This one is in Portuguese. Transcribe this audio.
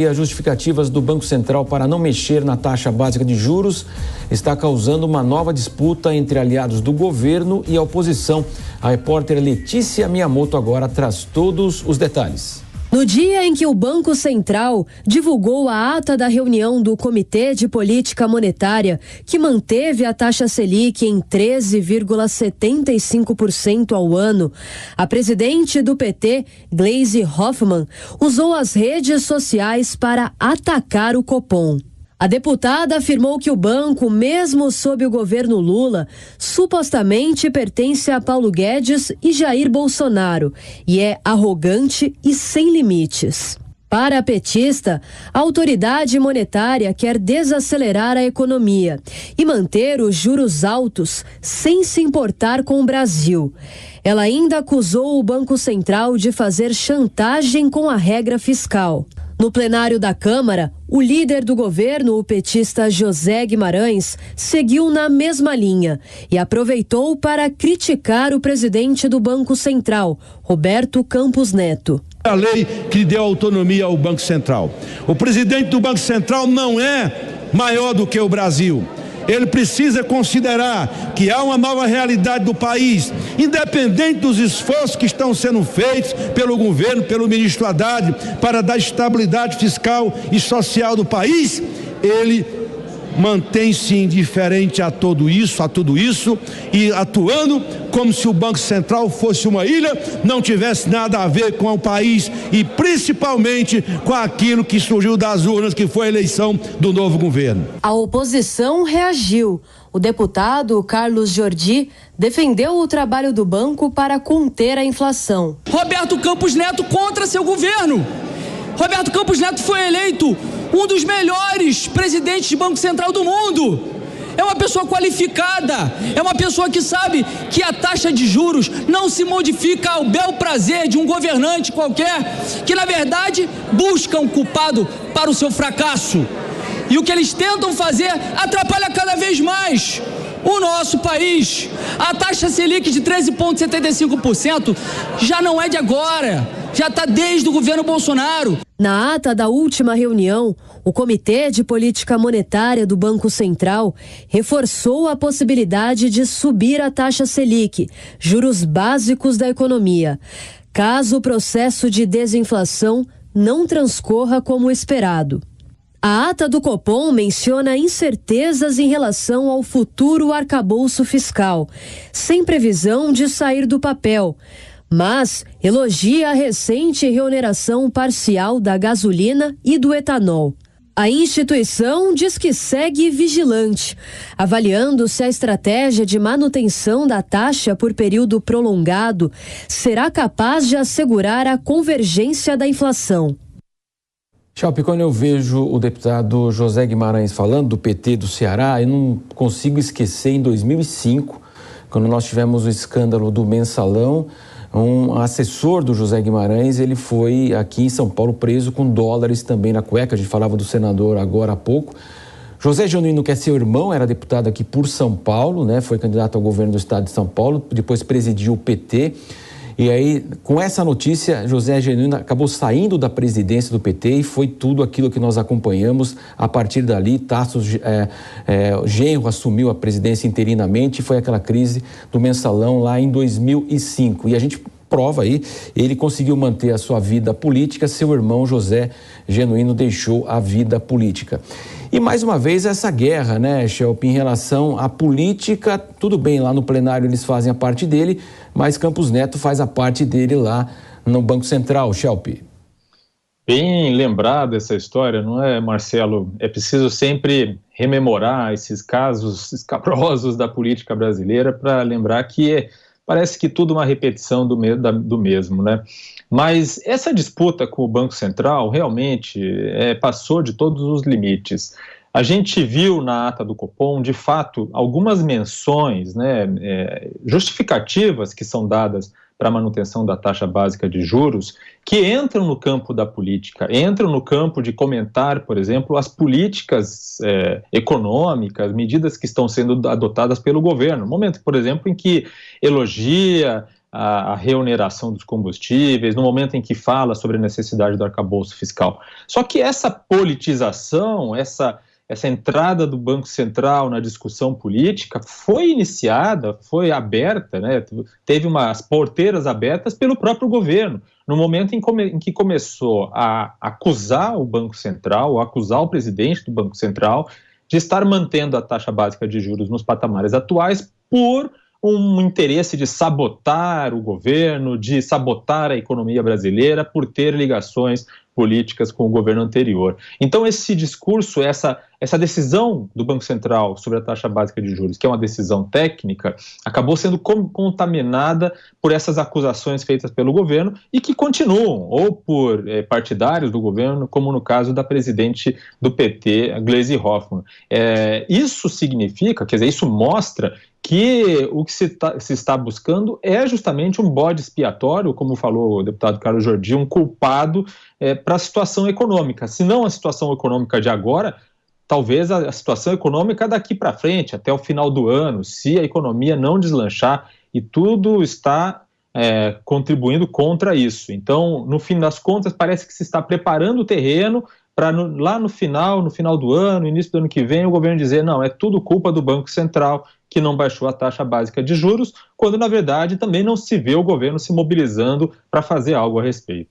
E as justificativas do Banco Central para não mexer na taxa básica de juros está causando uma nova disputa entre aliados do governo e a oposição. A repórter Letícia Miyamoto agora traz todos os detalhes. No dia em que o Banco Central divulgou a ata da reunião do Comitê de Política Monetária, que manteve a taxa Selic em 13,75% ao ano, a presidente do PT, Gleisi Hoffmann, usou as redes sociais para atacar o Copom. A deputada afirmou que o banco, mesmo sob o governo Lula, supostamente pertence a Paulo Guedes e Jair Bolsonaro e é arrogante e sem limites. Para a petista, a autoridade monetária quer desacelerar a economia e manter os juros altos sem se importar com o Brasil. Ela ainda acusou o Banco Central de fazer chantagem com a regra fiscal. No plenário da Câmara, o líder do governo, o petista José Guimarães, seguiu na mesma linha e aproveitou para criticar o presidente do Banco Central, Roberto Campos Neto. A lei que deu autonomia ao Banco Central. O presidente do Banco Central não é maior do que o Brasil. Ele precisa considerar que há uma nova realidade do país, independente dos esforços que estão sendo feitos pelo governo, pelo ministro Haddad, para dar estabilidade fiscal e social do país. Ele mantém-se indiferente a tudo isso e atuando como se o Banco Central fosse uma ilha, não tivesse nada a ver com o país e principalmente com aquilo que surgiu das urnas, que foi a eleição do novo governo. A oposição reagiu. O deputado Carlos Jordi defendeu o trabalho do banco para conter a inflação. Roberto Campos Neto contra seu governo. Roberto Campos Neto foi eleito um dos melhores presidentes de Banco Central do mundo. É uma pessoa qualificada, é uma pessoa que sabe que a taxa de juros não se modifica ao bel prazer de um governante qualquer, que na verdade busca um culpado para o seu fracasso. E o que eles tentam fazer atrapalha cada vez mais o nosso país. A taxa Selic de 13,75% já não é de agora, já está desde o governo Bolsonaro. Na ata da última reunião, o Comitê de Política Monetária do Banco Central reforçou a possibilidade de subir a taxa Selic, juros básicos da economia, caso o processo de desinflação não transcorra como esperado. A ata do Copom menciona incertezas em relação ao futuro arcabouço fiscal, sem previsão de sair do papel, mas elogia a recente reoneração parcial da gasolina e do etanol. A instituição diz que segue vigilante, avaliando se a estratégia de manutenção da taxa por período prolongado será capaz de assegurar a convergência da inflação. Chalpe, quando eu vejo o deputado José Guimarães falando do PT do Ceará, eu não consigo esquecer em 2005, quando nós tivemos o escândalo do Mensalão. Um assessor do José Guimarães, ele foi aqui em São Paulo preso com dólares também na cueca. A gente falava do senador agora há pouco. José Genuíno, que é seu irmão, era deputado aqui por São Paulo, né? Foi candidato ao governo do estado de São Paulo, depois presidiu o PT. E aí, com essa notícia, José Genuíno acabou saindo da presidência do PT e foi tudo aquilo que nós acompanhamos. A partir dali, Tasso Genro assumiu a presidência interinamente e foi aquela crise do Mensalão lá em 2005. E a gente prova aí, ele conseguiu manter a sua vida política, seu irmão José Genuíno deixou a vida política. E mais uma vez essa guerra, né, Chalpe, em relação à política. Tudo bem, lá no plenário eles fazem a parte dele, mas Campos Neto faz a parte dele lá no Banco Central, Chalpe. Bem lembrada essa história, não é, Marcelo? É preciso sempre rememorar esses casos escabrosos da política brasileira para lembrar que parece que tudo uma repetição do mesmo, né? Mas essa disputa com o Banco Central realmente passou de todos os limites. A gente viu na ata do Copom, de fato, algumas menções, né, justificativas que são dadas para a manutenção da taxa básica de juros, que entram no campo da política, entram no campo de comentar, por exemplo, as políticas econômicas, medidas que estão sendo adotadas pelo governo. No momento, por exemplo, em que elogia a reoneração dos combustíveis, no momento em que fala sobre a necessidade do arcabouço fiscal. Só que essa politização, essa entrada do Banco Central na discussão política foi iniciada, foi aberta, né? Teve umas porteiras abertas pelo próprio governo, no momento em que começou a acusar o Banco Central, ou acusar o presidente do Banco Central de estar mantendo a taxa básica de juros nos patamares atuais por um interesse de sabotar o governo, de sabotar a economia brasileira por ter ligações políticas com o governo anterior. Então esse discurso, essa decisão do Banco Central sobre a taxa básica de juros, que é uma decisão técnica, acabou sendo contaminada por essas acusações feitas pelo governo e que continuam, ou por partidários do governo, como no caso da presidente do PT, Gleisi Hoffmann. Isso significa, quer dizer, isso mostra que o que se está buscando é justamente um bode expiatório, como falou o deputado Carlos Jordi, um culpado para a situação econômica. Se não a situação econômica de agora, talvez a situação econômica daqui para frente, até o final do ano, se a economia não deslanchar, e tudo está contribuindo contra isso. Então, no fim das contas, parece que se está preparando o terreno para lá no final do ano, início do ano que vem, o governo dizer, não, é tudo culpa do Banco Central, que não baixou a taxa básica de juros, quando na verdade também não se vê o governo se mobilizando para fazer algo a respeito.